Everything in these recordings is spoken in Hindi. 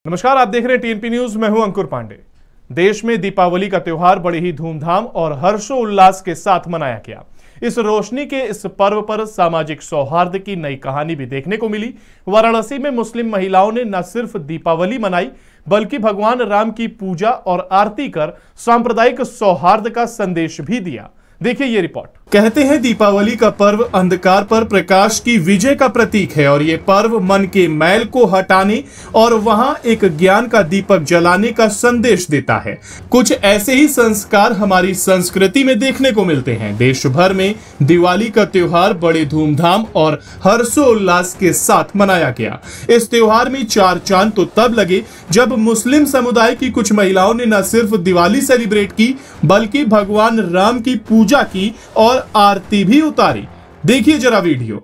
नमस्कार, आप देख रहे हैं टीएनपी न्यूज। मैं हूं अंकुर पांडे। देश में दीपावली का त्योहार बड़े ही धूमधाम और हर्षोल्लास के साथ मनाया गया। इस रोशनी के इस पर्व पर सामाजिक सौहार्द की नई कहानी भी देखने को मिली। वाराणसी में मुस्लिम महिलाओं ने न सिर्फ दीपावली मनाई बल्कि भगवान राम की पूजा और आरती कर सांप्रदायिक सौहार्द का संदेश भी दिया। देखिए ये रिपोर्ट। कहते हैं दीपावली का पर्व अंधकार पर प्रकाश की विजय का प्रतीक है और ये पर्व मन के मैल को हटाने और वहां एक ज्ञान का दीपक जलाने का संदेश देता है। कुछ ऐसे ही संस्कार हमारी संस्कृति में देखने को मिलते हैं। देश भर में दिवाली का त्योहार बड़े धूमधाम और हर्षोल्लास के साथ मनाया गया। इस त्योहार में चार चांद तो तब लगे जब मुस्लिम समुदाय की कुछ महिलाओं ने न सिर्फ दिवाली सेलिब्रेट की बल्कि भगवान राम की पूजा की और आरती भी उतारी। देखिए जरा वीडियो।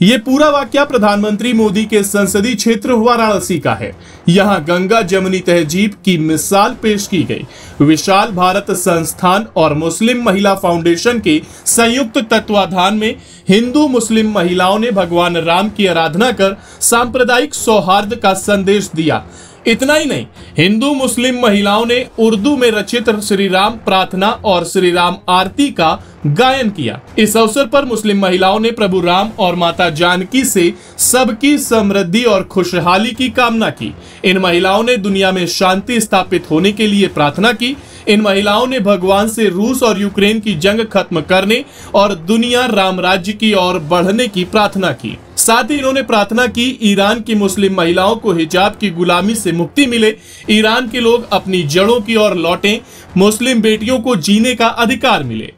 ये पूरा वाकया प्रधानमंत्री मोदी के संसदीय क्षेत्र वाराणसी का है। यहाँ गंगा जमुनी तहजीब की मिसाल पेश की गई। विशाल भारत संस्थान और मुस्लिम महिला फाउंडेशन के संयुक्त तत्वाधान में हिंदू मुस्लिम महिलाओं ने भगवान राम की आराधना कर सांप्रदायिक सौहार्द का संदेश दिया। इतना ही नहीं, हिंदू मुस्लिम महिलाओं ने उर्दू में रचित श्री राम प्रार्थना और श्री राम आरती का गायन किया। इस अवसर पर मुस्लिम महिलाओं ने प्रभु राम और माता जानकी से सबकी समृद्धि और खुशहाली की कामना की। इन महिलाओं ने दुनिया में शांति स्थापित होने के लिए प्रार्थना की। इन महिलाओं ने भगवान से रूस और यूक्रेन की जंग खत्म करने और दुनिया राम राज्य की ओर बढ़ने की प्रार्थना की। साथ ही इन्होंने प्रार्थना की ईरान की मुस्लिम महिलाओं को हिजाब की गुलामी से मुक्ति मिले, ईरान के लोग अपनी जड़ों की ओर लौटें, मुस्लिम बेटियों को जीने का अधिकार मिले।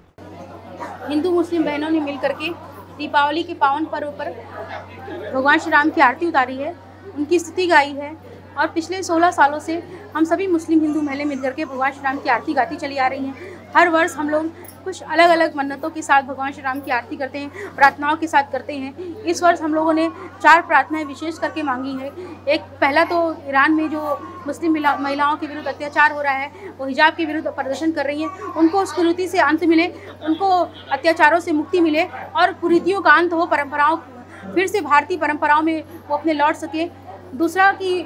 हिंदू मुस्लिम बहनों ने मिलकर के दीपावली के पावन पर्व पर भगवान श्री राम की आरती उतारी है, उनकी स्तुति गाई है और पिछले 16 सालों से हम सभी मुस्लिम हिंदू महिलाएं मिलकर के भगवान श्री राम की आरती गाती चली आ रही हैं। हर वर्ष हम लोग कुछ अलग अलग मन्नतों के साथ भगवान श्री राम की आरती करते हैं, प्रार्थनाओं के साथ करते हैं। इस वर्ष हम लोगों ने 4 प्रार्थनाएं विशेष करके मांगी है। एक पहला तो ईरान में जो मुस्लिम महिलाओं के विरुद्ध अत्याचार हो रहा है, वो हिजाब के विरुद्ध प्रदर्शन कर रही हैं, उनको उस कुरीति से अंत मिले, उनको अत्याचारों से मुक्ति मिले और कुरीतियों का अंत हो, परंपराओं फिर से भारतीय परंपराओं में वो अपने लौट सके। दूसरा कि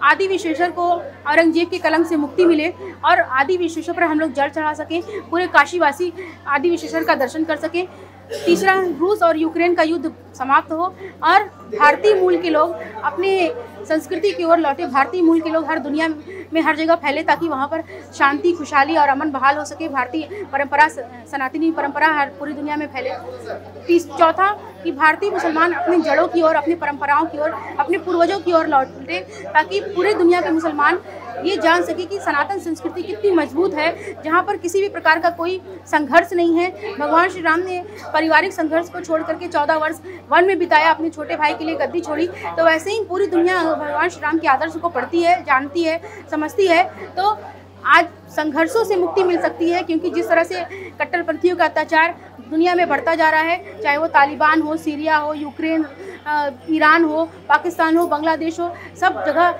आदि विश्वेश्वर को औरंगजेब के कलंक से मुक्ति मिले और आदि विश्वेश्वर पर हम लोग जल चढ़ा सकें, पूरे काशीवासी आदि विश्वेश्वर का दर्शन कर सकें। तीसरा, रूस और यूक्रेन का युद्ध समाप्त हो और भारतीय मूल के लोग अपने संस्कृति की ओर लौटे, भारतीय मूल के लोग हर दुनिया में हर जगह फैले ताकि वहाँ पर शांति, खुशहाली और अमन बहाल हो सके, भारतीय परंपरा, सनातनी परंपरा हर पूरी दुनिया में फैले। चौथा कि भारतीय मुसलमान अपनी जड़ों की ओर, अपनी परंपराओं की ओर, अपने पूर्वजों की ओर लौटे ताकि पूरे दुनिया के मुसलमान ये जान सके कि सनातन संस्कृति कितनी मजबूत है, जहाँ पर किसी भी प्रकार का कोई संघर्ष नहीं है। भगवान श्री राम ने पारिवारिक संघर्ष को छोड़ करके 14 वर्ष वन में बिताया, अपने छोटे भाई के लिए गद्दी छोड़ी। तो वैसे ही पूरी दुनिया भगवान श्री राम के आदर्श को पढ़ती है, जानती है, समझती है। तो आज संघर्षों से मुक्ति मिल सकती है, क्योंकि जिस तरह से कट्टरपंथियों का अत्याचार दुनिया में बढ़ता जा रहा है, चाहे वो तालिबान हो, सीरिया हो, यूक्रेन, ईरान हो, पाकिस्तान हो, बांग्लादेश हो, सब जगह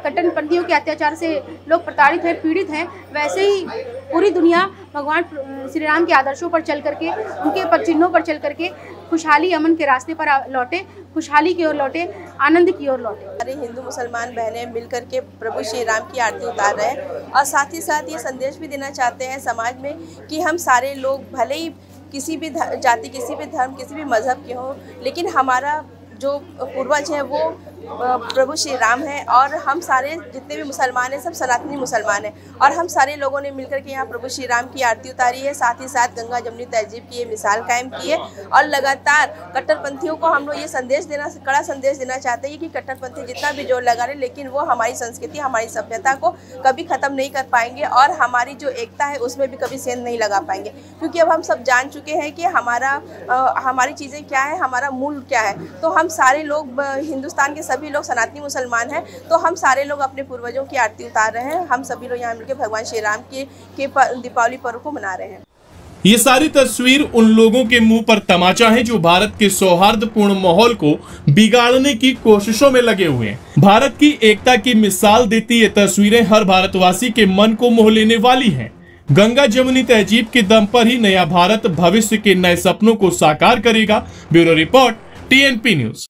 कट्टरपंथियों के अत्याचार से लोग प्रताड़ित हैं, पीड़ित हैं। वैसे ही पूरी दुनिया भगवान श्री राम के आदर्शों पर चल करके, उनके पद चिन्हों पर चल करके खुशहाली, अमन के रास्ते पर लौटे, खुशहाली की ओर लौटे, आनंद की ओर लौटे। हमारे हिंदू मुसलमान बहनें मिलकर के प्रभु श्री राम की आरती उतार रहे हैं और साथ ही साथ ये संदेश भी देना चाहते हैं समाज में कि हम सारे लोग भले ही किसी भी जाति, किसी भी धर्म, किसी भी मज़हब के हों, लेकिन हमारा जो पूर्वज हैं वो प्रभु श्री राम है और हम सारे जितने भी मुसलमान हैं सब सनातनी मुसलमान हैं और हम सारे लोगों ने मिलकर के यहाँ प्रभु श्री राम की आरती उतारी है। साथ ही साथ गंगा जमुनी तहजीब की ये मिसाल कायम की है और लगातार कट्टरपंथियों को हम लोग ये कड़ा संदेश देना चाहते हैं कि कट्टरपंथी जितना भी जोर लगा रहे लेकिन वो हमारी संस्कृति हमारी सभ्यता को कभी ख़त्म नहीं कर पाएंगे और हमारी जो एकता है उसमें भी कभी सेंध नहीं लगा पाएंगे, क्योंकि अब हम सब जान चुके हैं कि हमारी चीज़ें क्या है, हमारा मूल क्या है। तो हम सारे लोग हिंदुस्तान के सभी लोग सनातनी मुसलमान हैं, तो हम सारे लोग अपने पूर्वजों की आरती उतार रहे हैं। हम सभी लोग यहाँ मिलकर भगवान श्री राम के दीपावली पर्व को मना रहे हैं। ये सारी तस्वीर उन लोगों के मुंह पर तमाचा है जो भारत के सौहार्दपूर्ण माहौल को बिगाड़ने की कोशिशों में लगे हुए हैं। भारत की एकता की मिसाल देती ये तस्वीरें हर भारतवासी के मन को मोह लेने वाली हैं। गंगा जमुनी तहजीब के दम पर ही नया भारत भविष्य के नए सपनों को साकार करेगा। Bureau report, TNP news.